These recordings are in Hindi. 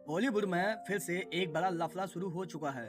बॉलीवुड में फिर से एक बड़ा लफड़ा शुरू हो चुका है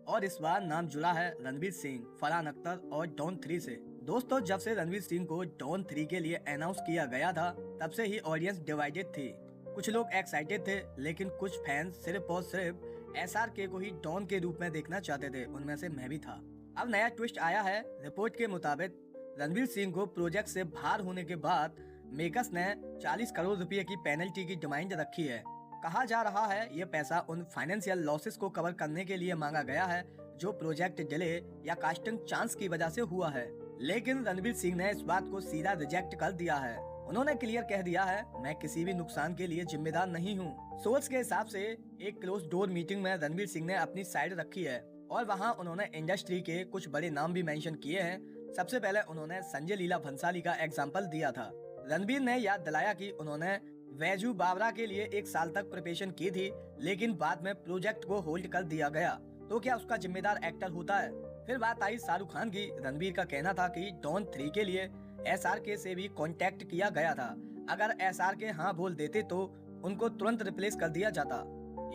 और इस बार नाम जुड़ा है रणवीर सिंह, फरहान अख्तर और डॉन 3 से। दोस्तों, जब से रणवीर सिंह को डॉन 3 के लिए अनाउंस किया गया था, तब से ही ऑडियंस डिवाइडेड थी। कुछ लोग एक्साइटेड थे, लेकिन कुछ फैंस सिर्फ और सिर्फ SRK को ही डॉन के रूप में देखना चाहते थे। उनमें से मैं भी था। अब नया ट्विस्ट आया है। रिपोर्ट के मुताबिक रणवीर सिंह को प्रोजेक्ट से बाहर होने के बाद मेकर्स ने 40 करोड़ रुपए की पेनल्टी की डिमांड रखी है। कहा जा रहा है ये पैसा उन फाइनेंशियल लॉसेस को कवर करने के लिए मांगा गया है जो प्रोजेक्ट डिले या कास्टिंग चांस की वजह से हुआ है। लेकिन रणवीर सिंह ने इस बात को सीधा रिजेक्ट कर दिया है। उन्होंने क्लियर कह दिया है, मैं किसी भी नुकसान के लिए जिम्मेदार नहीं हूँ। सोर्स के हिसाब से एक क्लोज डोर मीटिंग में रणवीर सिंह ने अपनी साइड रखी है और वहाँ उन्होंने इंडस्ट्री के कुछ बड़े नाम भी मेंशन किए हैं। सबसे पहले उन्होंने संजय लीला भंसाली का एग्जाम्पल दिया था। रणवीर ने याद दिलाया कि उन्होंने वैजू बावरा के लिए 1 साल तक प्रिपरेशन की थी, लेकिन बाद में प्रोजेक्ट को होल्ड कर दिया गया। तो क्या उसका जिम्मेदार एक्टर होता है? फिर बात आई शाहरुख खान की। रणवीर का कहना था कि डॉन 3 के लिए SRK से भी कांटेक्ट किया गया था। अगर SRK हाँ बोल देते तो उनको तुरंत रिप्लेस कर दिया जाता।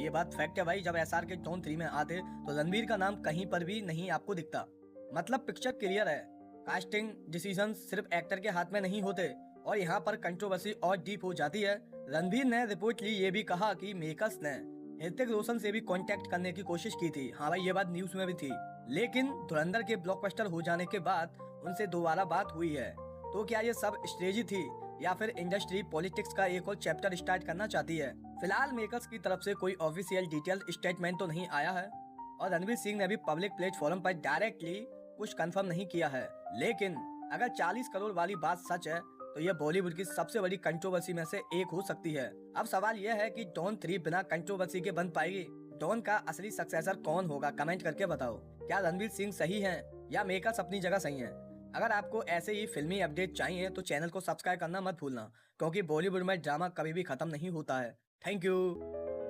ये बात फैक्ट है भाई। जब SRK डॉन 3 में आते तो रणवीर का नाम कहीं पर भी नहीं आपको दिखता। मतलब पिक्चर क्लियर है। कास्टिंग डिसीजन सिर्फ एक्टर के हाथ में नहीं होते और यहाँ पर कंट्रोवर्सी और डीप हो जाती है। रणवीर ने रिपोर्टली ये भी कहा कि मेकर्स ने ऋतिक रोशन से भी कांटेक्ट करने की कोशिश की थी। हाँ भाई, ये बात न्यूज में भी थी। लेकिन धुरंधर के ब्लॉकबस्टर हो जाने के बाद उनसे दोबारा बात हुई है। तो क्या ये सब स्ट्रेटजी थी या फिर इंडस्ट्री पॉलिटिक्स का एक और चैप्टर स्टार्ट करना चाहती है? फिलहाल मेकर्स की तरफ से कोई ऑफिशियल डिटेल स्टेटमेंट तो नहीं आया है और रणवीर सिंह ने भी पब्लिक प्लेटफॉर्म पर डायरेक्टली कुछ कंफर्म नहीं किया है। लेकिन अगर 40 करोड़ वाली बात सच है तो यह बॉलीवुड की सबसे बड़ी कंट्रोवर्सी में से एक हो सकती है। अब सवाल यह है कि डॉन 3 बिना कंट्रोवर्सी के बन पाएगी। डॉन का असली सक्सेसर कौन होगा? कमेंट करके बताओ। क्या रणवीर सिंह सही हैं या मेकर्स अपनी जगह सही हैं? अगर आपको ऐसे ही फिल्मी अपडेट चाहिए तो चैनल को सब्सक्राइब करना मत भूलना, क्योंकि बॉलीवुड में ड्रामा कभी भी खत्म नहीं होता है। Thank you.